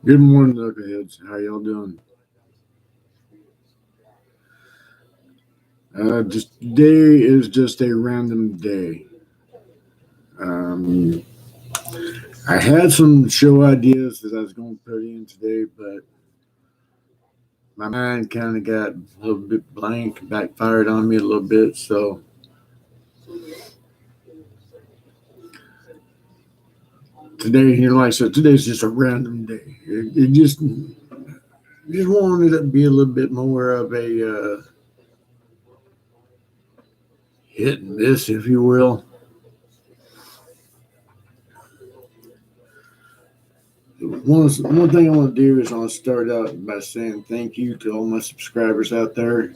Good morning, Knuckleheads. How y'all doing? Just today is just a random day. Um, I had some show ideas that I was going to put in today, but my mind kind of got a little bit blank, backfired on me a little bit. So today, like I said, today's just a random day. It just wanted it to be a little bit more of a hit and miss, if you will. One thing I want to do is I want to start out by saying thank you to all my subscribers out there.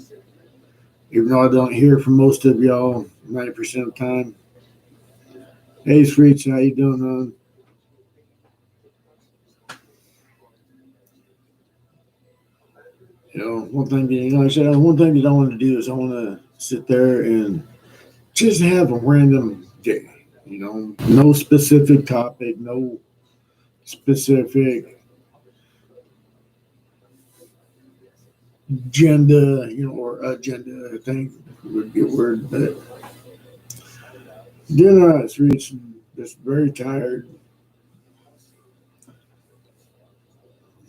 Even though I don't hear from most of y'all 90% of the time. Hey, Sweets, how you doing, man? Like I said, one thing that I want to do is I want to sit there and just have a random day. No specific topic, no specific agenda, or agenda, I think would be a word. But doing all right, Sweets. Just very tired.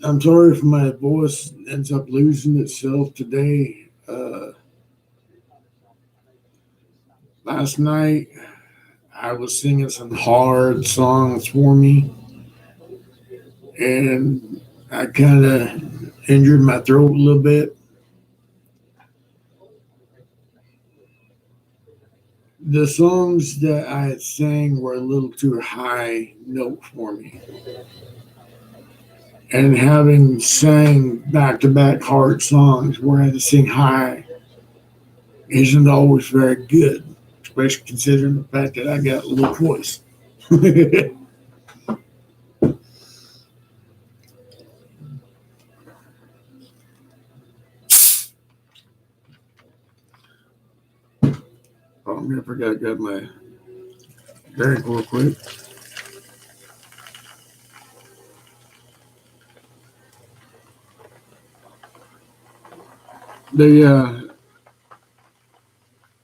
I'm sorry if my voice ends up losing itself today. Last night, I was singing some hard songs for me, and I kind of injured my throat a little bit. The songs that I had sang were a little too high note for me, and having sang back to back hard songs where I had to sing high isn't always very good, especially considering the fact that I got a low voice. Oh, I'm gonna forget I got my drink real quick. The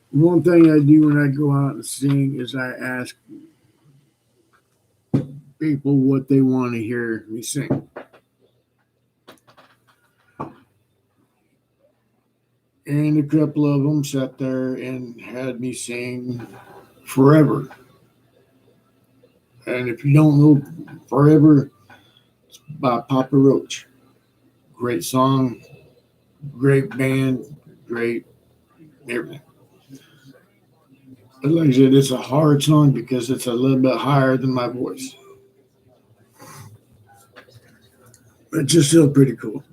one thing I do when I go out and sing is I ask people what they want to hear me sing. And a couple of them sat there and had me sing Forever. And if you don't know Forever, it's by Papa Roach. Great song, great band, great everything. But like I said, it's a hard song because it's a little bit higher than my voice. But it's just still pretty cool.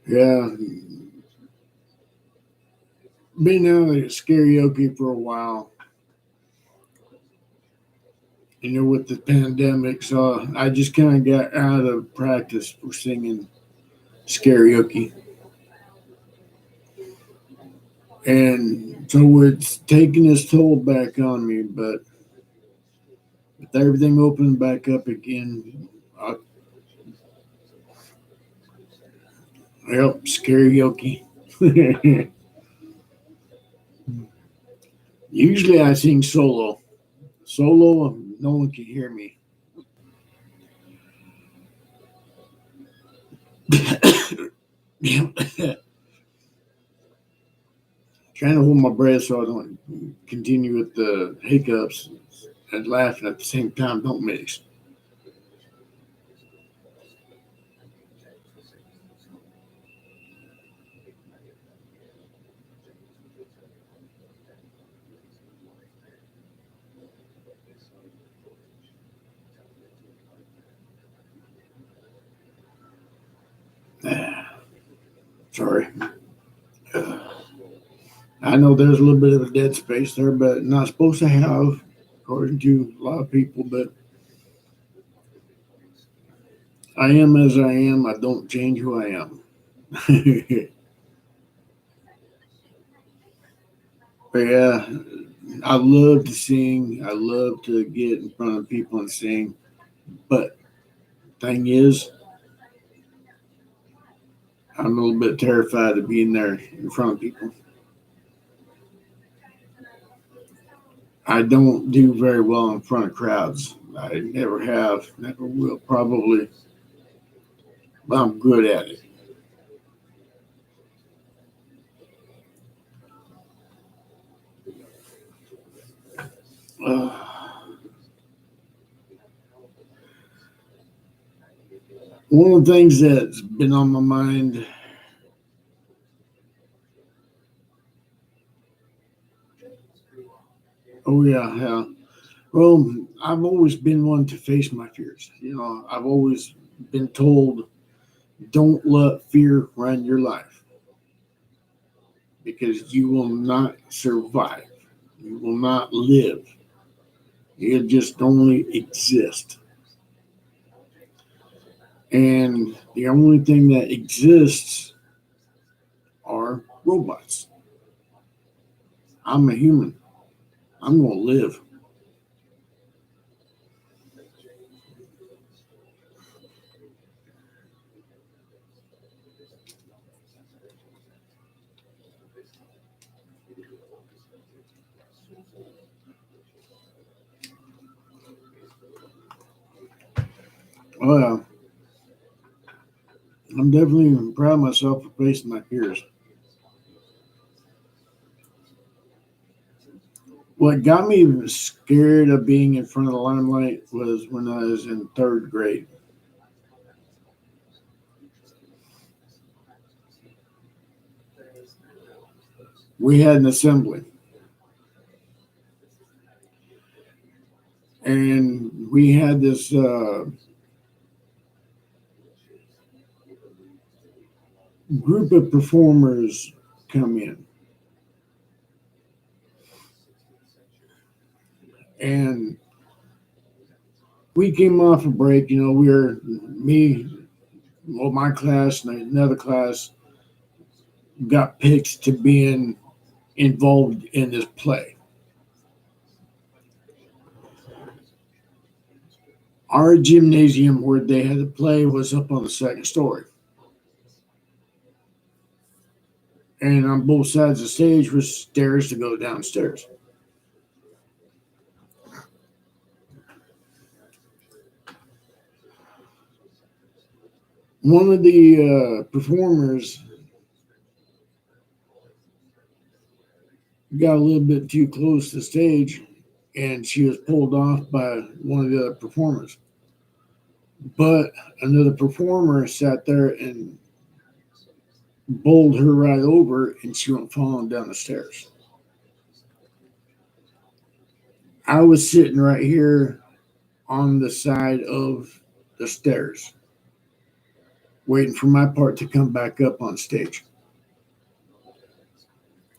Yeah, been out at karaoke for a while, with the pandemic, so I just kind of got out of practice for singing karaoke. And so it's taking its toll back on me, but with everything opening back up again, I, yep, karaoke. Usually I sing solo. Solo, no one can hear me. Trying to hold my breath so I don't continue with the hiccups and laughing at the same time don't mix. Sorry. I know there's a little bit of a dead space there, but not supposed to have. according to a lot of people, but I am as I am. I don't change who I am. But yeah, I love to sing. I love to get in front of people and sing. But thing is, I'm a little bit terrified of being there in front of people. I don't do very well in front of crowds. I never have, never will, probably. But I'm good at it. Uh, One of the things that's been on my mind. Oh yeah, yeah. Well, I've always been one to face my fears. I've always been told, don't let fear run your life because you will not survive. You will not live. You just only exist. And the only thing that exists are robots. I'm a human. I'm going to live. Well, I'm definitely proud of myself for facing my fears. What got me scared of being in front of the limelight was when I was in third grade. We had an assembly, and we had this group of performers come in, and we came off a break. We were me, well, my class and another class got picked to being involved in this play. Our gymnasium where they had to play was up on the second story, and on both sides of the stage was stairs to go downstairs. One of the performers got a little bit too close to the stage, and she was pulled off by one of the other performers. But another performer sat there and bowled her right over, and she went falling down the stairs. I was sitting right here on the side of the stairs, waiting for my part to come back up on stage.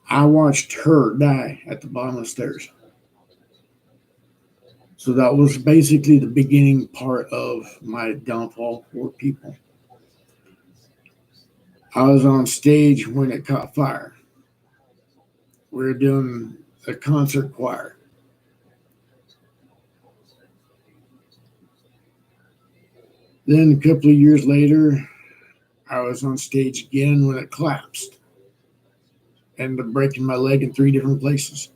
I watched her die at the bottom of the stairs. So that was basically the beginning part of my downfall for people. I was on stage when it caught fire. We were doing a concert choir. Then a couple of years later, I was on stage again when it collapsed. Ended up breaking my leg in 3 different places.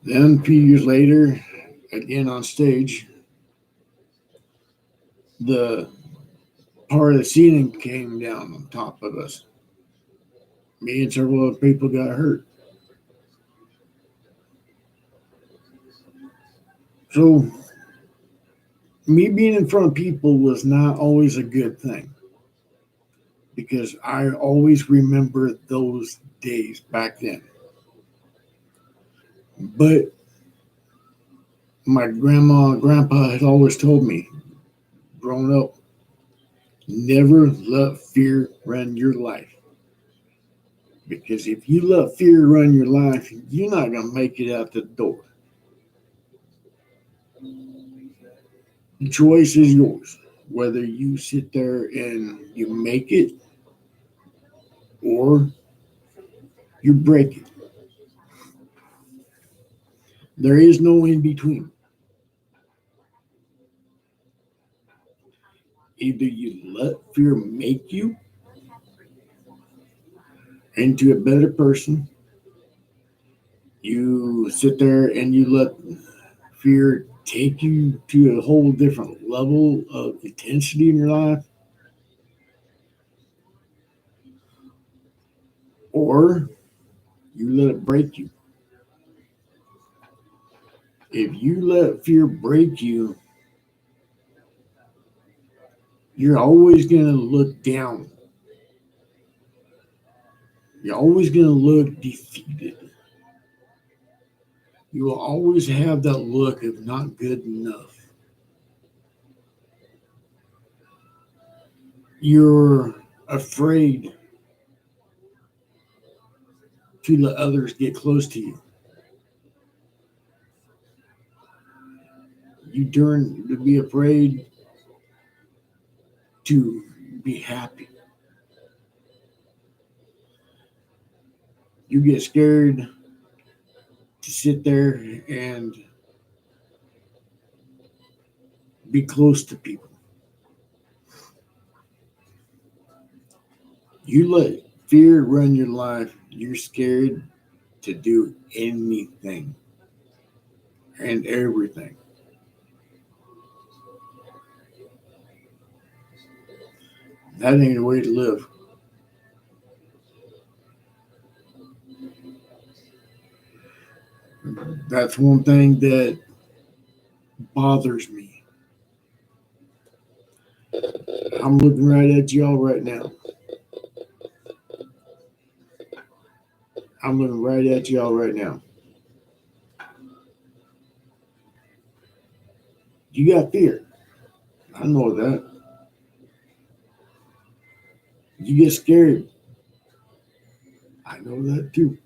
Then a few years later, again on stage, the part of the ceiling came down on top of us. Me and several other people got hurt. So, me being in front of people was not always a good thing because I always remember those days back then. But my grandma and grandpa had always told me, growing up, never let fear run your life. Because if you let fear run your life, you're not going to make it out the door. The choice is yours. Whether you sit there and you make it or you break it. There is no in between. Either you let fear make you into a better person, you sit there and you let fear take you to a whole different level of intensity in your life, or you let it break you. If you let fear break you, you're always going to look down. You're always going to look defeated. You will always have that look of not good enough. You're afraid to let others get close to you. You turn to be afraid to be happy. You get scared to sit there and be close to people. You let fear run your life, you're scared to do anything and everything. That ain't a way to live. That's one thing that bothers me. I'm looking right at y'all right now. I'm looking right at y'all right now. You got fear. I know that. You get scared. I know that too.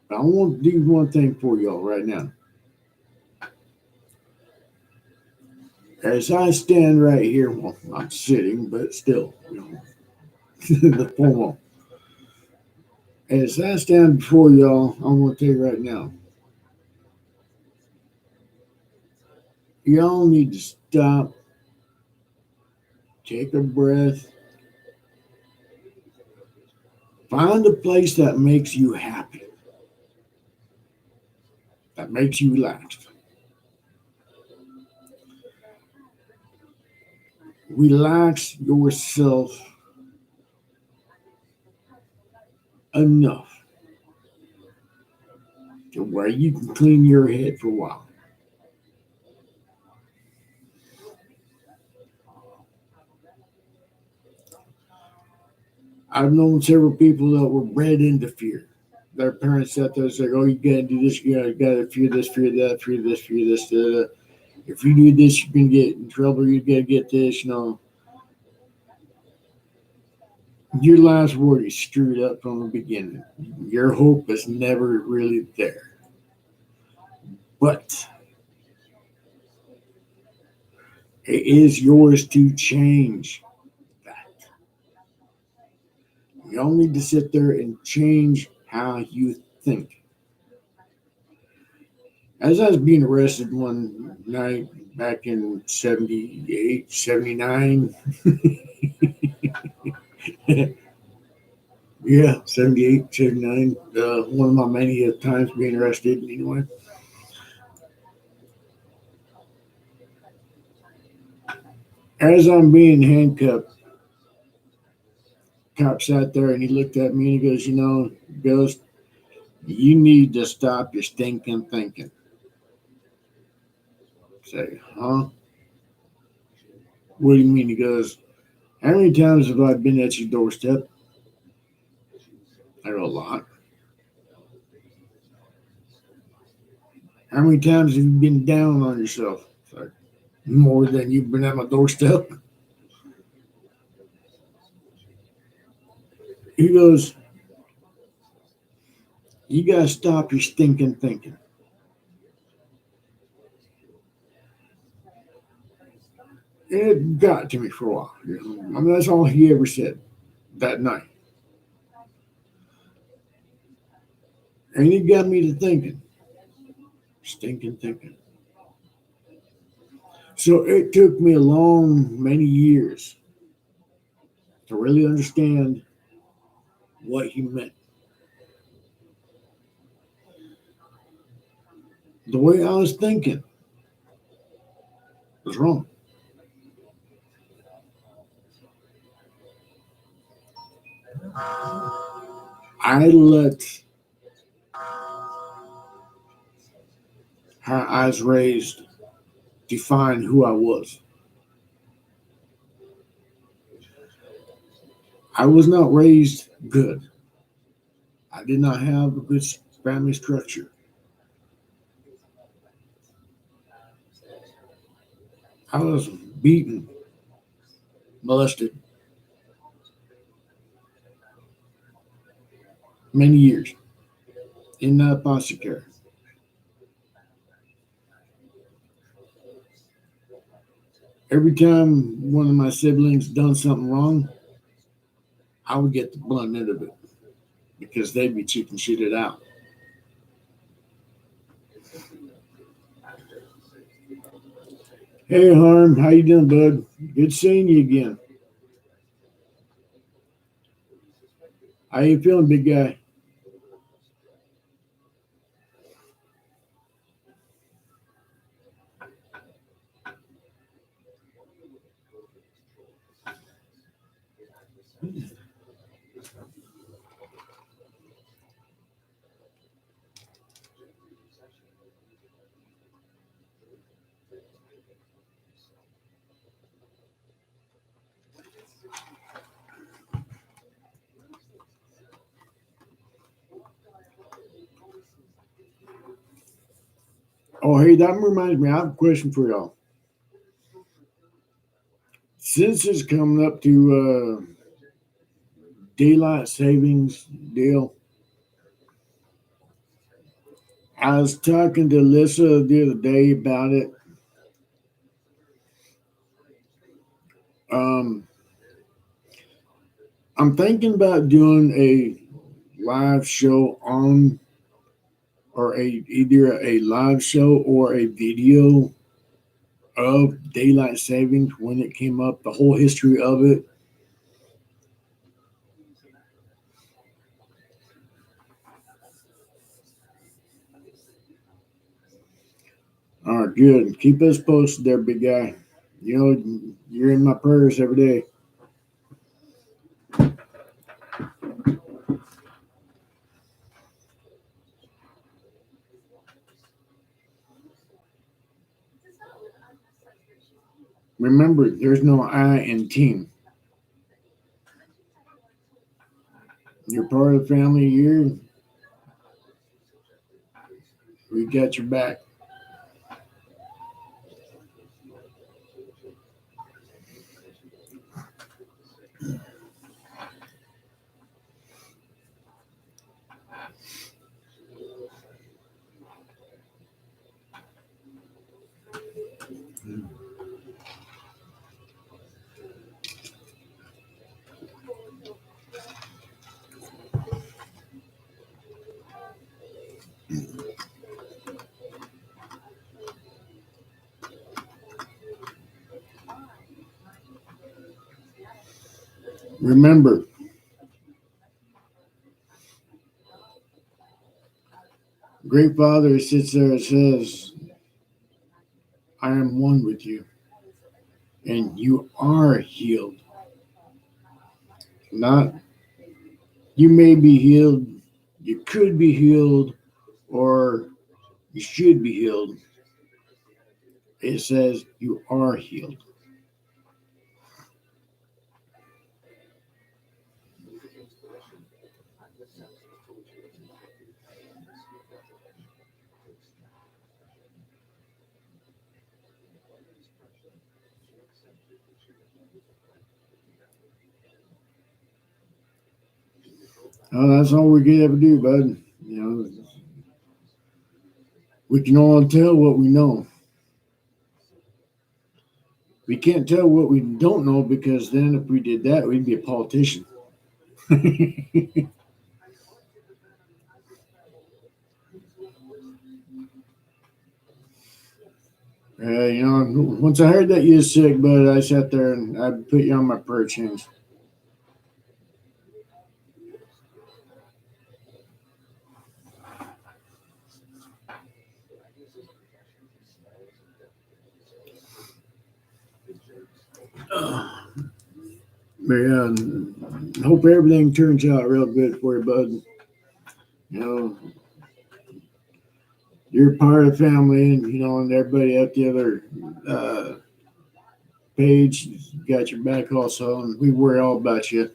But I want to do one thing for y'all right now. As I stand right here, well, I'm sitting, but still, the formal. As I stand before y'all, I want to tell you right now, y'all need to stop, take a breath, find a place that makes you happy, that makes you relaxed. Relax yourself enough to where you can clean your head for a while. I've known several people that were bred into fear. Their parents sat there and said, "Oh, you gotta do this, you gotta fear this, fear that, fear this, fear this. If you do this, you can get in trouble. You gotta get this." Your life's already screwed up from the beginning. Your hope is never really there. But it is yours to change that. You all need to sit there and change how you think. As I was being arrested one night back in 78, 79, yeah, 78, 79, one of my many times being arrested anyway. As I'm being handcuffed, cop sat there and he looked at me and he goes, Ghost, you need to stop your stinking thinking. Say, huh? What do you mean? He goes, how many times have I been at your doorstep? I go, a lot. How many times have you been down on yourself? It's like, more than you've been at my doorstep. He goes, you got to stop your stinking thinking. And it got to me for a while. I mean, that's all he ever said that night. And he got me to thinking, stinking thinking. So it took me a many years to really understand what he meant. The way I was thinking was wrong. I let how I was raised define who I was. I was not raised good. I did not have a good family structure. I was beaten, molested many years in that foster care. Every time one of my siblings done something wrong, I would get the blunt end of it because they'd be chicken shitted out. Hey Harm, how you doing, bud? Good seeing you again. How you feeling, big guy? Oh, hey, that reminds me. I have a question for y'all. Since it's coming up to daylight savings deal, I was talking to Alyssa the other day about it. Um, I'm thinking about doing a live show on, or either a live show or a video of daylight savings when it came up, the whole history of it. All right, good. Keep us posted there, big guy. You know, you're in my prayers every day. Remember, there's no I in team. You're part of the family here. We got your back. Remember, Great Father sits there and says, I am one with you, and you are healed. Not you may be healed, you could be healed, or you should be healed. It says you are healed. That's all we can ever do, bud. We can all tell what we know. We can't tell what we don't know because then if we did that, we'd be a politician. Once I heard that you was sick, bud, I sat there and I put you on my prayer chains. But yeah, hope everything turns out real good for you, bud. You know, you're part of the family, and everybody at the other page got your back also, and we worry all about you.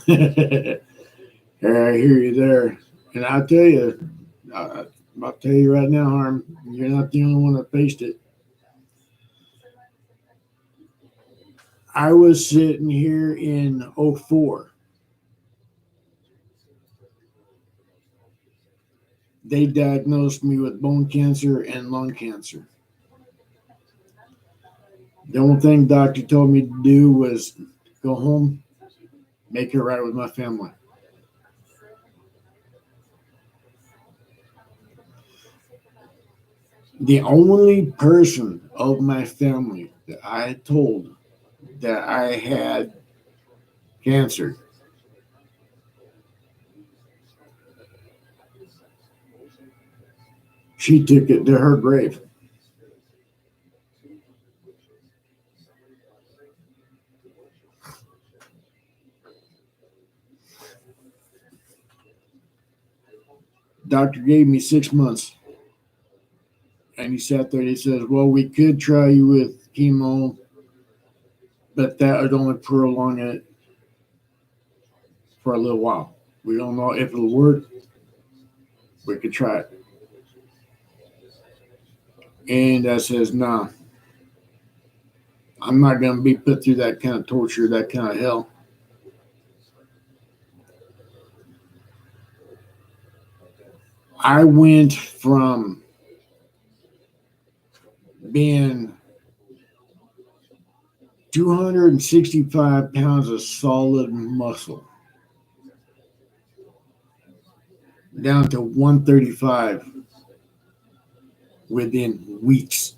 I hear you there, and I'll tell you right now, Harm, you're not the only one that faced it. I was sitting here in '04. They diagnosed me with bone cancer and lung cancer. The only thing doctor told me to do was go home, make it right with my family. The only person of my family that I told that I had cancer, she took it to her grave. Doctor gave me 6 months, and he sat there and he says, "Well, we could try you with chemo, but that would only prolong it for a little while. We don't know if it'll work. We could try it." And I says, "Nah, I'm not going to be put through that kind of torture, that kind of hell." I went from being 265 pounds of solid muscle down to 135 within weeks.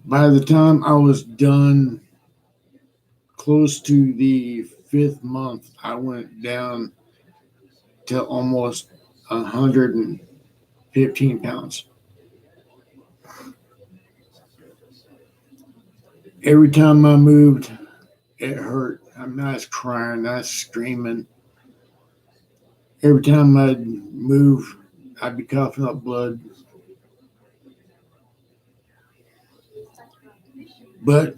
By the time I was done, close to the 5th month, I went down to almost 115 pounds. Every time I moved, it hurt. I'm not crying, not screaming. Every time I'd move, I'd be coughing up blood. But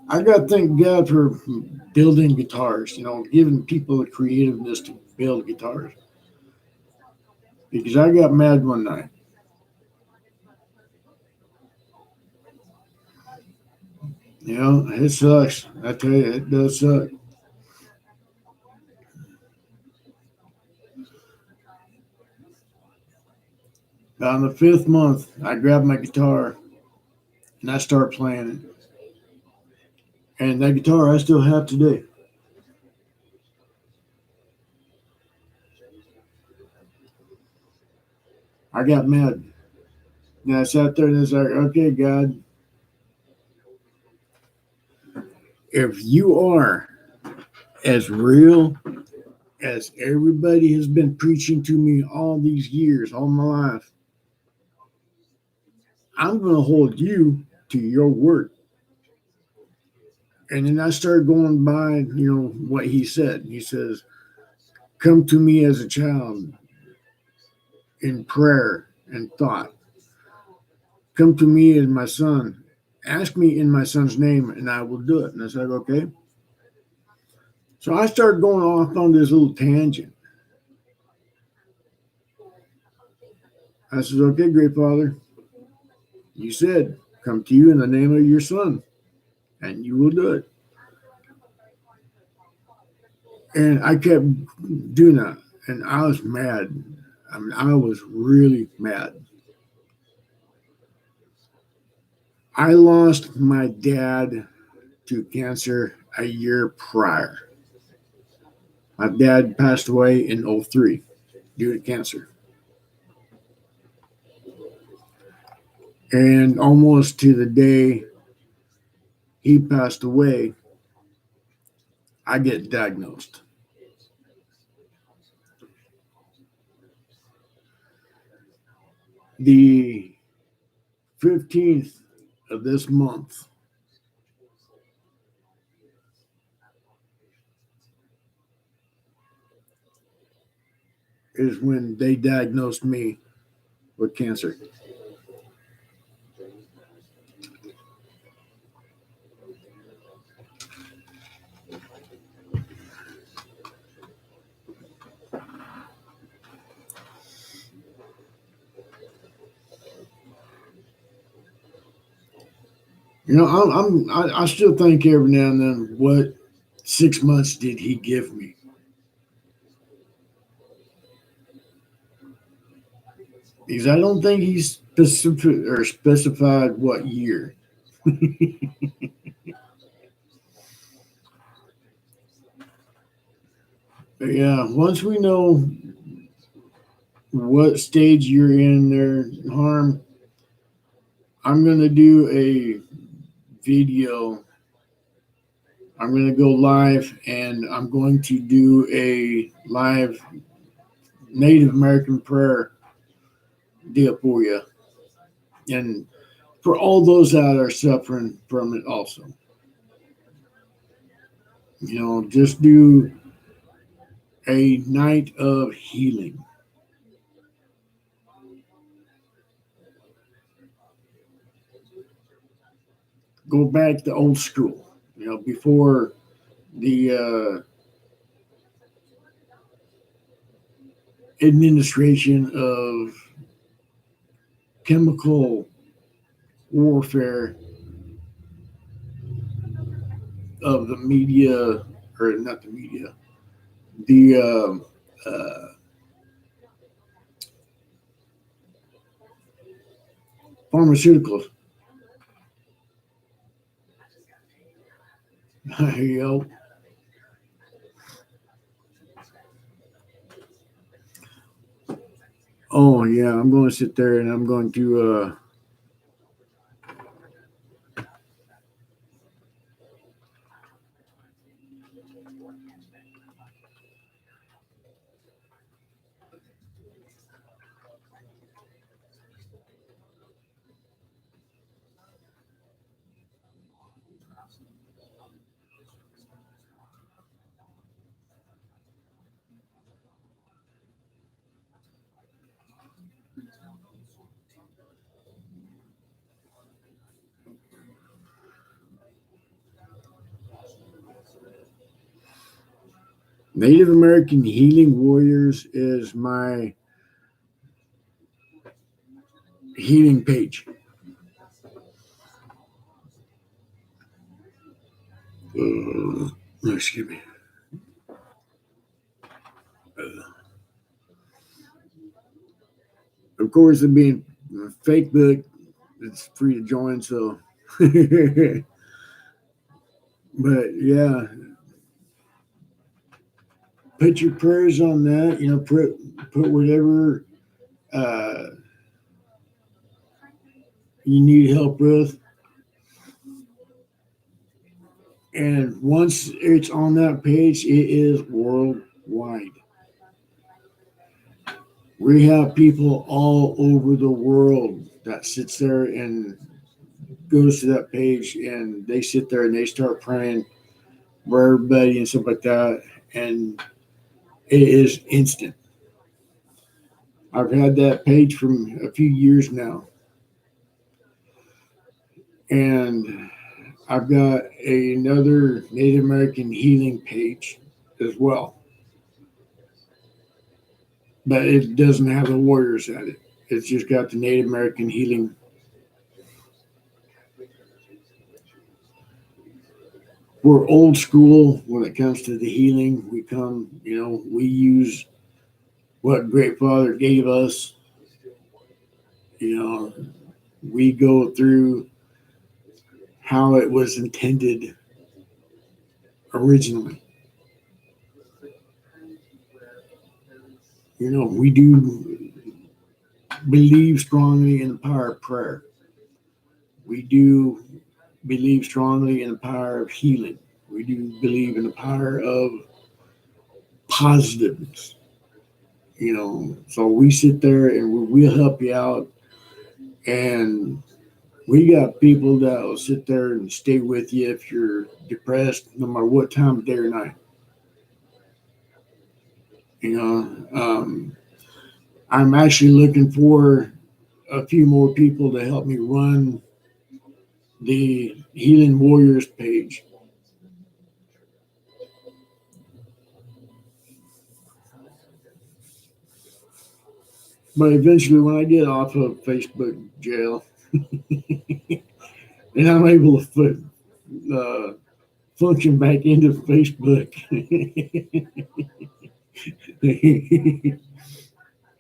I got to thank God for building guitars, giving people the creativeness to build guitars. Because I got mad one night. It sucks. I tell you, it does suck. On the 5th month, I grabbed my guitar and I started playing it. And that guitar I still have today. I got mad. And I sat there and I was like, okay, God, if you are as real as everybody has been preaching to me all these years, all my life, I'm going to hold you to your word. And then I started going by, what he said. He says, come to me as a child in prayer and thought. Come to me as my son. Ask me in my son's name, and I will do it. And I said, okay. So I started going off on this little tangent. I said, okay, great Father, you said, come to you in the name of your son, and you will do it. And I kept doing that, and I was mad. I mean, I was really mad. I lost my dad to cancer a year prior. My dad passed away in 2003 due to cancer. And almost to the day he passed away, I get diagnosed. The 15th of this month is when they diagnosed me with cancer. You know, I still think every now and then, what 6 months did he give me? Because I don't think he's specified what year. But yeah, once we know what stage you're in there, Harm, I'm gonna do a video. I'm gonna go live, and I'm going to do a live Native American prayer deal for you, and for all those that are suffering from it, also. You know, just do a night of healing. Go back to old school. You know, before the administration of chemical warfare of the media, or not the media, the pharmaceuticals. You know, oh yeah, I'm going to sit there and I'm going to Native American Healing Warriors is my healing page. Excuse me. Of course, it being fake book, it's free to join. So, but yeah, put your prayers on that. You know, put whatever uh, you need help with. And once it's on that page, it is worldwide. We have people all over the world that sits there and goes to that page, and they sit there and they start praying for everybody and stuff like that. And it is instant. I've had that page for a few years now, and I've got another Native American healing page as well, but it doesn't have the warriors at it. It's just got the Native American healing. We're old school when it comes to the healing. We use what Great Father gave us. You know, we go through how it was intended originally. We do believe strongly in the power of prayer. We do believe strongly in the power of healing. We do believe in the power of positiveness. So we sit there and we'll help you out. And we got people that will sit there and stay with you if you're depressed, no matter what time of day or night. I'm actually looking for a few more people to help me run the Healing Warriors page. But eventually, when I get off of Facebook jail and I'm able to function back into Facebook,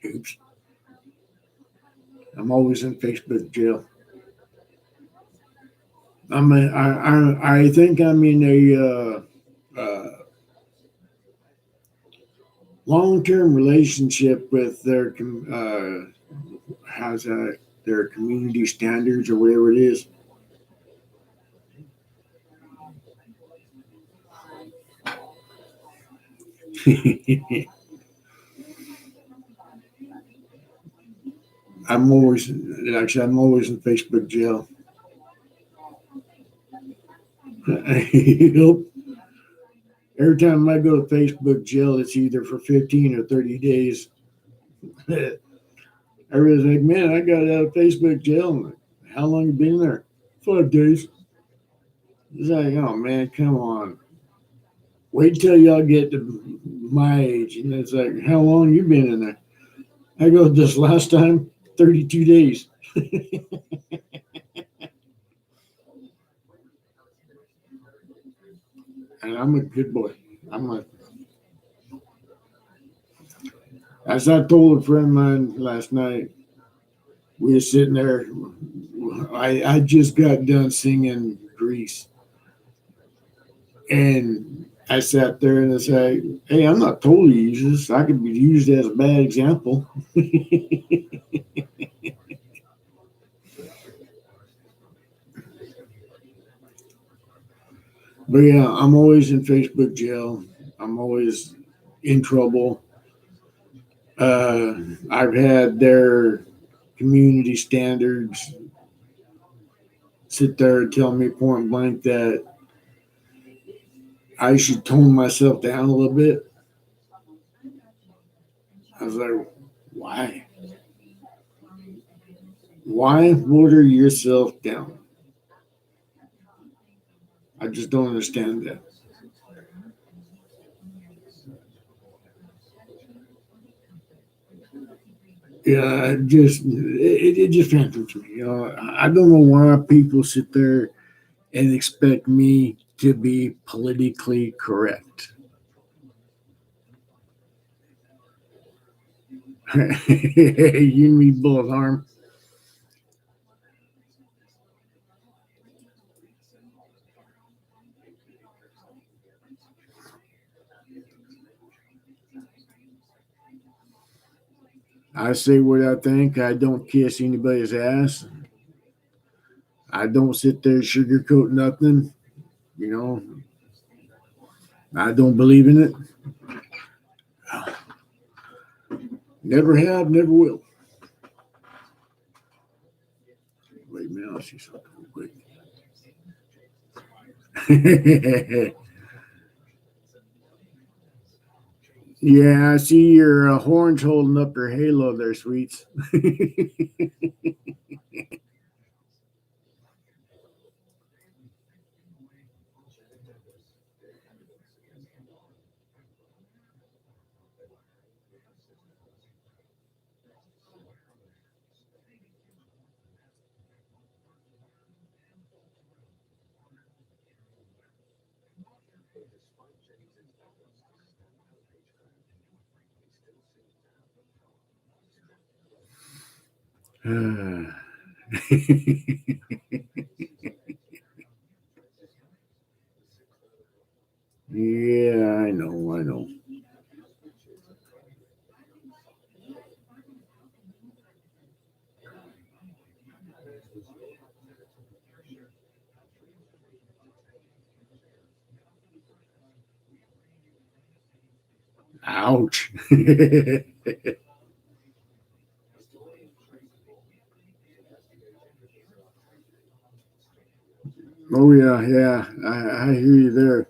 oops, I'm always in Facebook jail. I think I'm in a long-term relationship with their community standards or whatever it is. I'm always in Facebook jail. Every time I go to Facebook jail, it's either for 15 or 30 days. Everybody's like, man, I got out of Facebook jail. I'm like, how long you been there? 5 days. It's like, oh man, come on. Wait till y'all get to my age. And it's like, how long you been in there? I go, this last time, 32 days. And I'm a good boy. As I told a friend of mine last night, we were sitting there. I just got done singing Grease. And I sat there and I said, hey, I'm not totally useless. I could be used as a bad example. But yeah, I'm always in Facebook jail. I'm always in trouble. I've had their community standards sit there and tell me point blank that I should tone myself down a little bit. I was like, why? Why water yourself down? I just don't understand that. Yeah, it just phantoms me. I don't know why people sit there and expect me to be politically correct. You and me both, Harm. I say what I think. I don't kiss anybody's ass. I don't sit there and sugarcoat nothing. You know, I don't believe in it. Never have, never will. Wait a minute, I'll see something real quick. Yeah, I see your horns holding up your halo there, sweets. Yeah, I know, I know. Ouch. Oh yeah, yeah. I hear you there.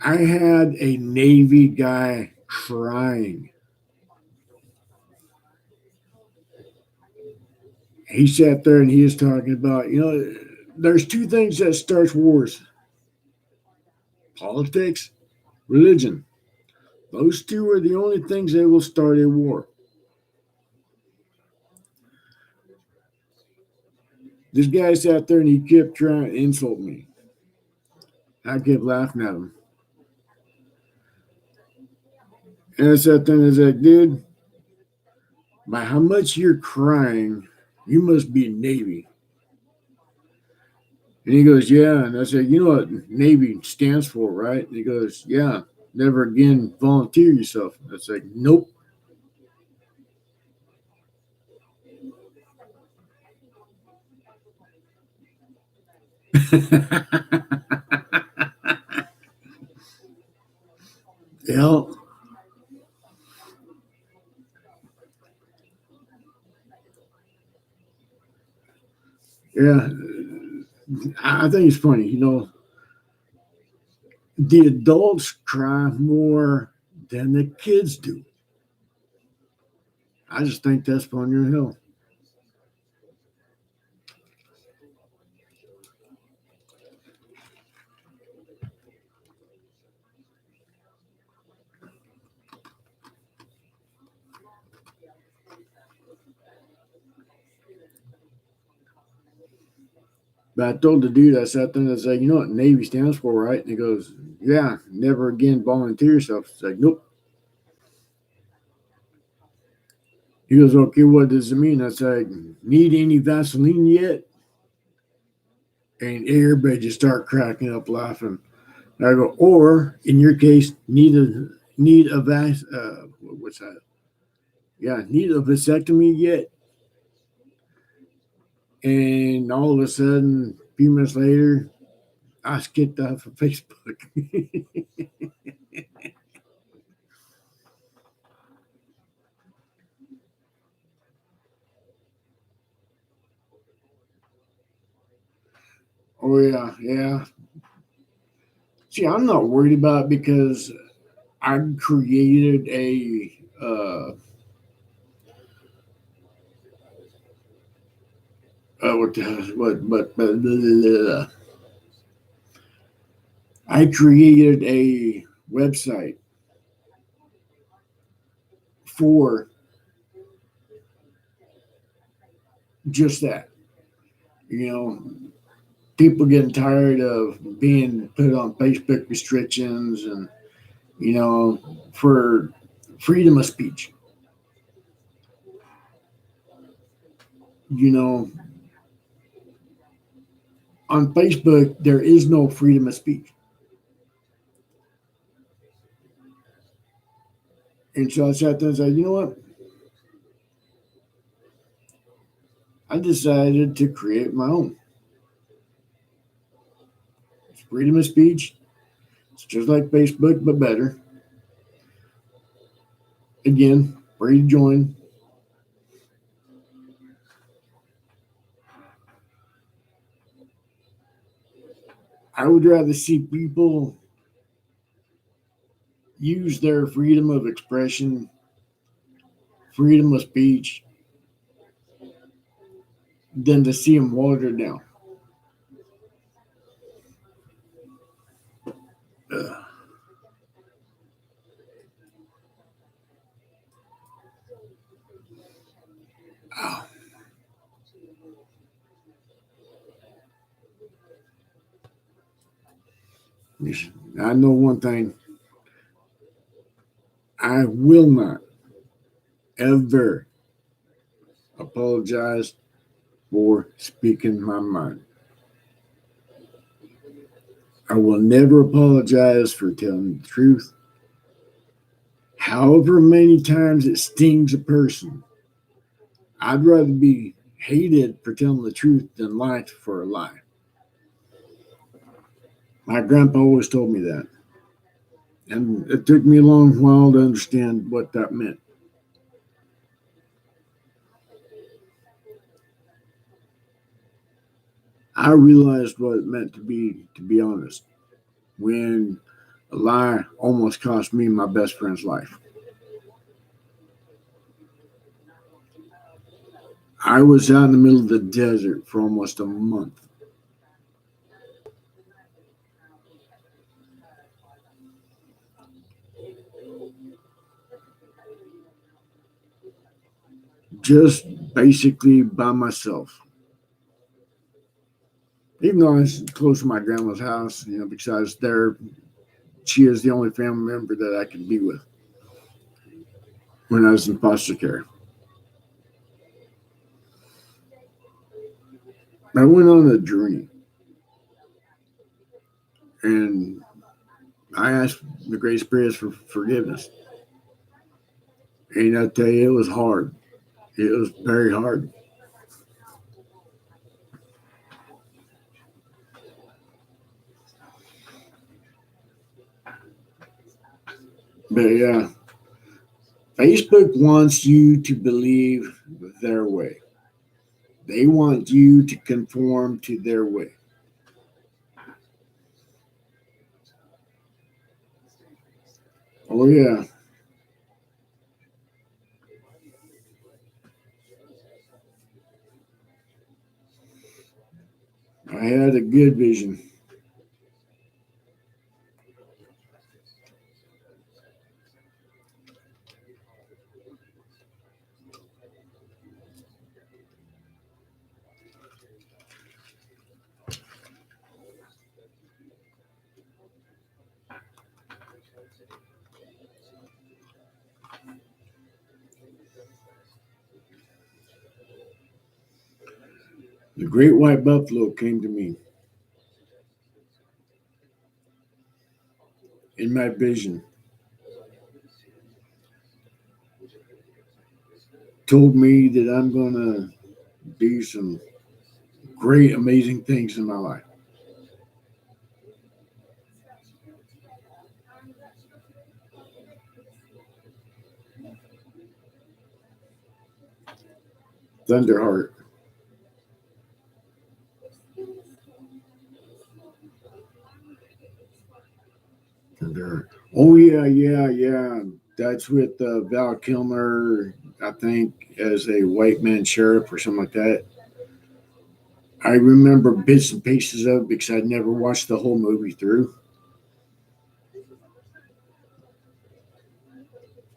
I had a Navy guy crying. He sat there and he was talking about, there's two things that starts wars: politics, religion. Those two are the only things that will start a war. This guy sat there and he kept trying to insult me. I kept laughing at him. And I sat there and I was like, dude, by how much you're crying, you must be Navy. And he goes, yeah. And I said, you know what Navy stands for, right? And he goes, yeah, never again volunteer yourself. I was like, nope. Yeah, yeah. I think it's funny, the adults cry more than the kids do. I just think that's funny as hell. But I told the dude, I sat there and I said, you know what Navy stands for, right? And he goes, yeah, never again volunteer yourself. It's like, nope. He goes, okay, what does it mean? I said, need any Vaseline yet? And everybody just start cracking up laughing. And I go, or in your case, need a what's that? Yeah, need a vasectomy yet? And all of a sudden, a few minutes later, I skipped off of Facebook. Oh yeah, yeah. See, I'm not worried about it because I created a what blah, blah, blah. I created a website for just that. You know, people getting tired of being put on Facebook restrictions and for freedom of speech. You know, on Facebook there is no freedom of speech. And so I sat there and said, you know what? I decided to create my own. It's freedom of speech. It's just like Facebook, but better. Again, free to join. I would rather see people use their freedom of expression, freedom of speech, than to see them watered down. Ugh. Ow. I know one thing. I will not ever apologize for speaking my mind. I will never apologize for telling the truth. However many times it stings a person, I'd rather be hated for telling the truth than liked for a lie. My grandpa always told me that. And it took me a long while to understand what that meant. I realized what it meant to be honest, when a lie almost cost me my best friend's life. I was out in the middle of the desert for almost a month. Just basically by myself. Even though I was close to my grandma's house, because there she is the only family member that I could be with when I was in foster care. I went on a journey and I asked the Great Spirit for forgiveness. And I tell you, it was hard. It was very hard. But yeah, Facebook wants you to believe their way. They want you to conform to their way. Oh yeah, I had a good vision. The great white buffalo came to me in my vision, told me that I'm going to do some great, amazing things in my life. Thunderheart. Thunderheart. Oh yeah, yeah, yeah. That's with Val Kilmer, I think, as a white man sheriff or something like that. I remember bits and pieces of it because I'd never watched the whole movie through.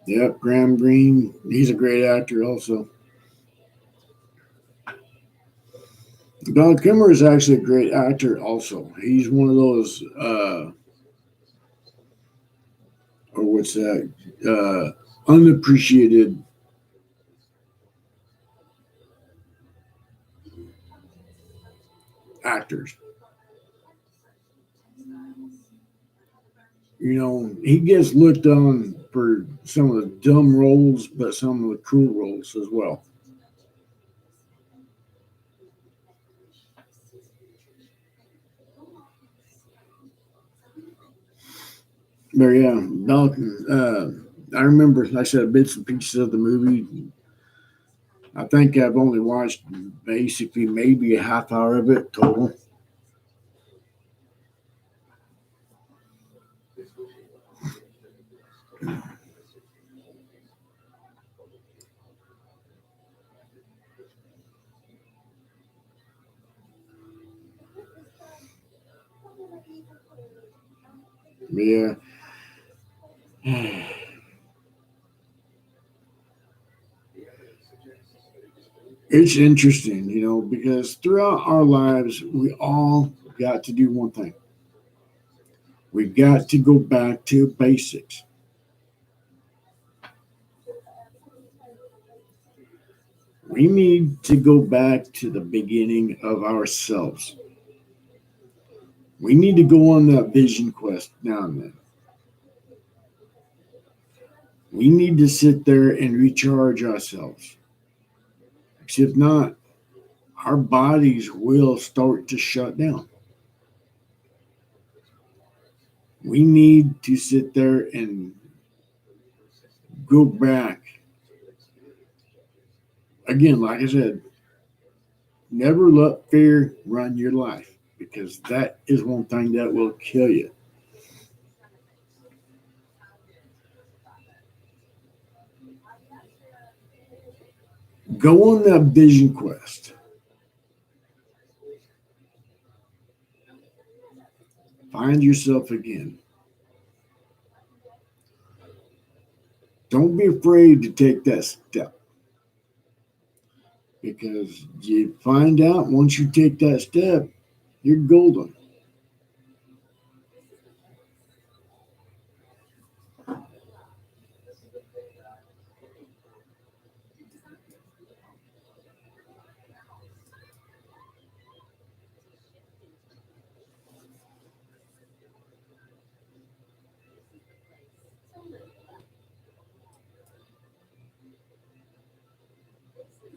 Yep, Graham Greene. He's a great actor, also. Val Kilmer is actually a great actor, also. He's one of those, or what's that, unappreciated actors. He gets looked on for some of the dumb roles, but some of the cool roles as well. But yeah, Malcolm. I remember, like I said, bits and pieces of the movie. I think I've only watched basically maybe a half hour of it total. Yeah. It's interesting, because throughout our lives, we all got to do one thing. We got to go back to basics. We need to go back to the beginning of ourselves. We need to go on that vision quest now and then. We need to sit there and recharge ourselves. Because if not, our bodies will start to shut down. We need to sit there and go back. Again, like I said, never let fear run your life because that is one thing that will kill you. Go on that vision quest. Find yourself again. Don't be afraid to take that step because you find out once you take that step, you're golden.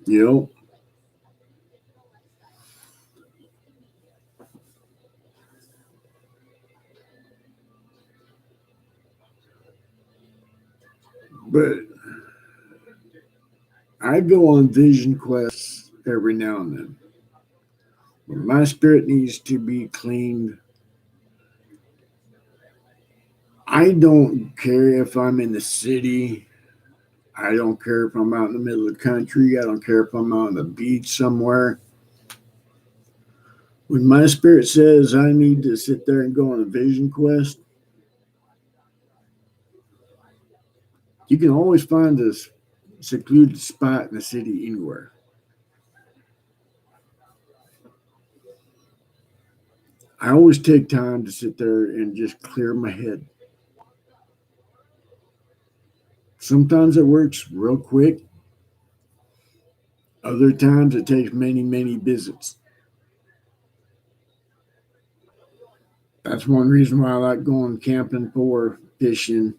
You know, but I go on vision quests every now and then. When my spirit needs to be cleaned, I don't care if I'm in the city. I don't care if I'm out in the middle of the country. I don't care if I'm out on the beach somewhere. When my spirit says I need to sit there and go on a vision quest, you can always find a secluded spot in the city anywhere. I always take time to sit there and just clear my head. Sometimes it works real quick. Other times it takes many, many visits. That's one reason why I like going camping for fishing.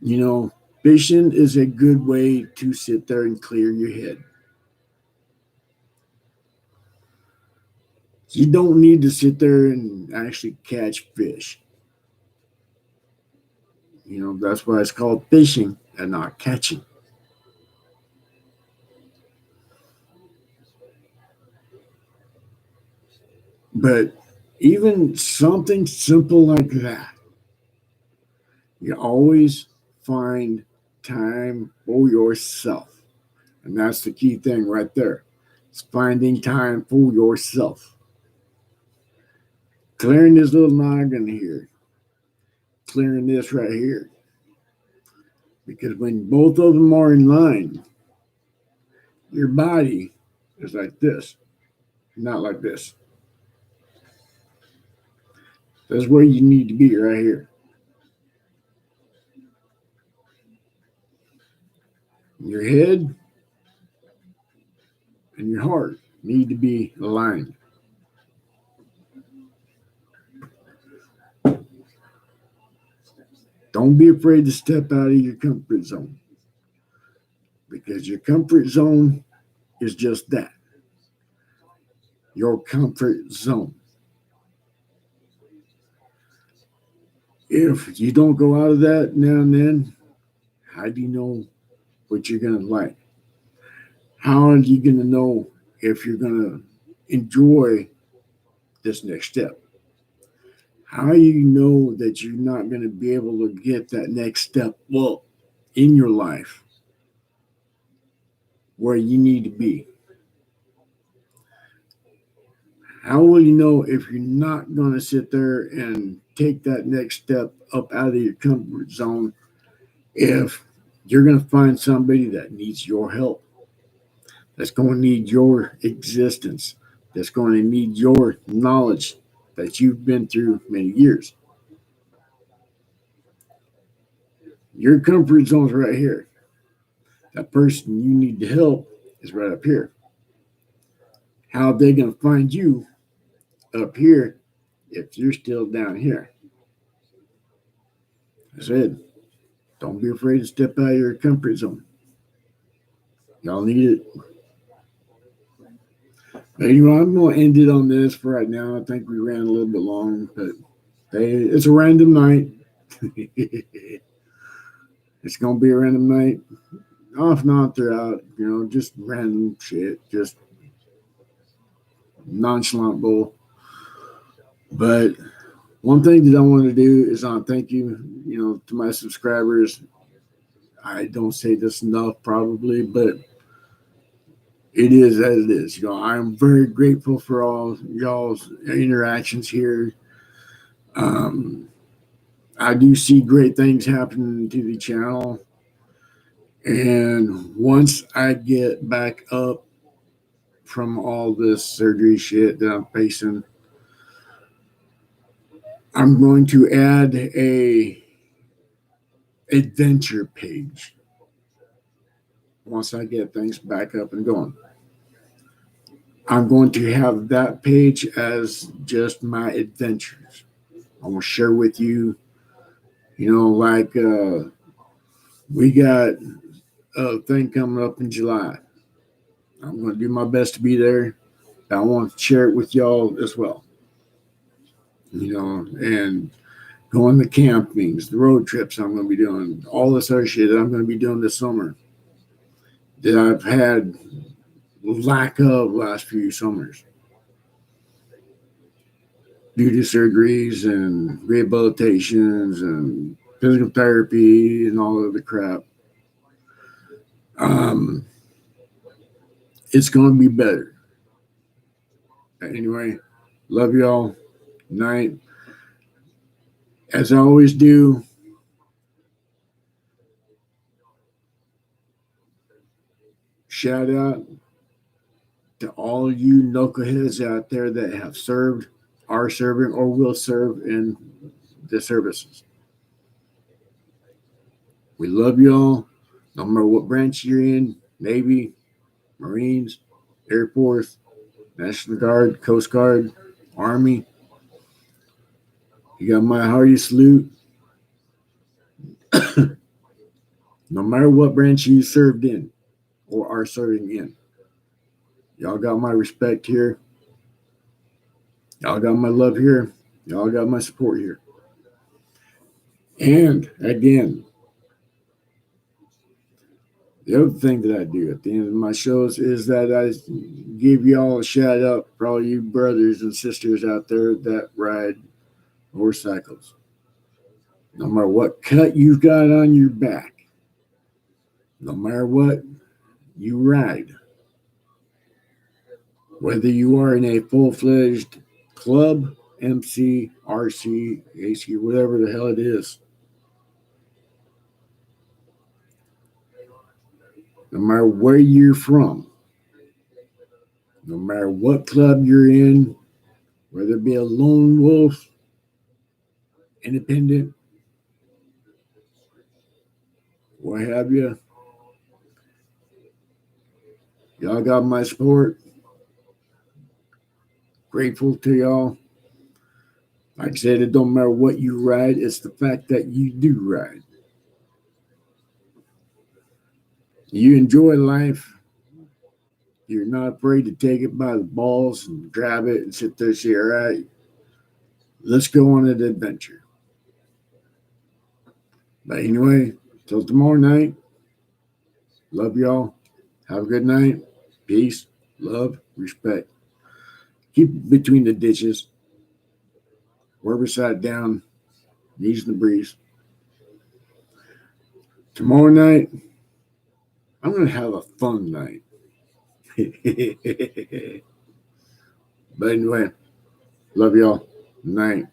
You know, fishing is a good way to sit there and clear your head. You don't need to sit there and actually catch fish. That's why it's called fishing and not catching. But even something simple like that, you always find time for yourself. And that's the key thing right there. It's finding time for yourself. Clearing this little noggin here, clearing this right here. Because when both of them are in line, your body is like this, not like this. That's where you need to be right here. Your head and your heart need to be aligned. Don't be afraid to step out of your comfort zone because your comfort zone is just that, your comfort zone. If you don't go out of that now and then, how do you know what you're going to like? How are you going to know if you're going to enjoy this next step? How do you know that you're not going to be able to get that next step well in your life where you need to be? How will you know if you're not going to sit there and take that next step up out of your comfort zone if you're going to find somebody that needs your help, that's going to need your existence, that's going to need your knowledge that you've been through many years? Your comfort zone's right here. That person you need to help is right up here. How are they going to find you up here if you're still down here? I said, don't be afraid to step out of your comfort zone. Y'all need it. Anyway, I'm going to end it on this for right now. I think we ran a little bit long, but hey, it's a random night. It's going to be a random night. Off and on throughout, just random shit, just nonchalant bull. But one thing that I want to do is thank you, to my subscribers. I don't say this enough probably, but it is as it is. I'm very grateful for all y'all's interactions here. I do see great things happening to the channel. And once I get back up from all this surgery shit that I'm facing, I'm going to add a adventure page once I get things back up and going. I'm going to have that page as just my adventures. I will share with you, like we got a thing coming up in July. I'm going to do my best to be there. I want to share it with y'all as well. And going to campings, the road trips I'm going to be doing, all this other shit that I'm going to be doing this summer that I've had lack of last few summers due to surgeries and rehabilitations and physical therapy and all of the crap. It's going to be better. Anyway, love y'all. Night. As I always do, shout out to all you knuckleheads out there that have served, are serving, or will serve in the services. We love y'all, no matter what branch you're in, Navy, Marines, Air Force, National Guard, Coast Guard, Army. You got my hearty salute. No matter what branch you served in or are serving in. Y'all got my respect here. Y'all got my love here. Y'all got my support here. And again, the other thing that I do at the end of my shows is that I give y'all a shout out for all you brothers and sisters out there that ride motorcycles. No matter what cut you've got on your back, no matter what you ride, whether you are in a full-fledged club, MC, RC, AC, whatever the hell it is, no matter where you're from, no matter what club you're in, whether it be a lone wolf, independent, what have you, y'all got my support. Grateful to y'all. Like I said, it don't matter what you ride, it's the fact that you do ride. You enjoy life. You're not afraid to take it by the balls and grab it and sit there and say, all right, let's go on an adventure. But anyway, till tomorrow night, love y'all. Have a good night. Peace, love, respect. Keep it between the ditches. wherever sat down, using the breeze. Tomorrow night, I'm going to have a fun night. But anyway, love y'all. Night.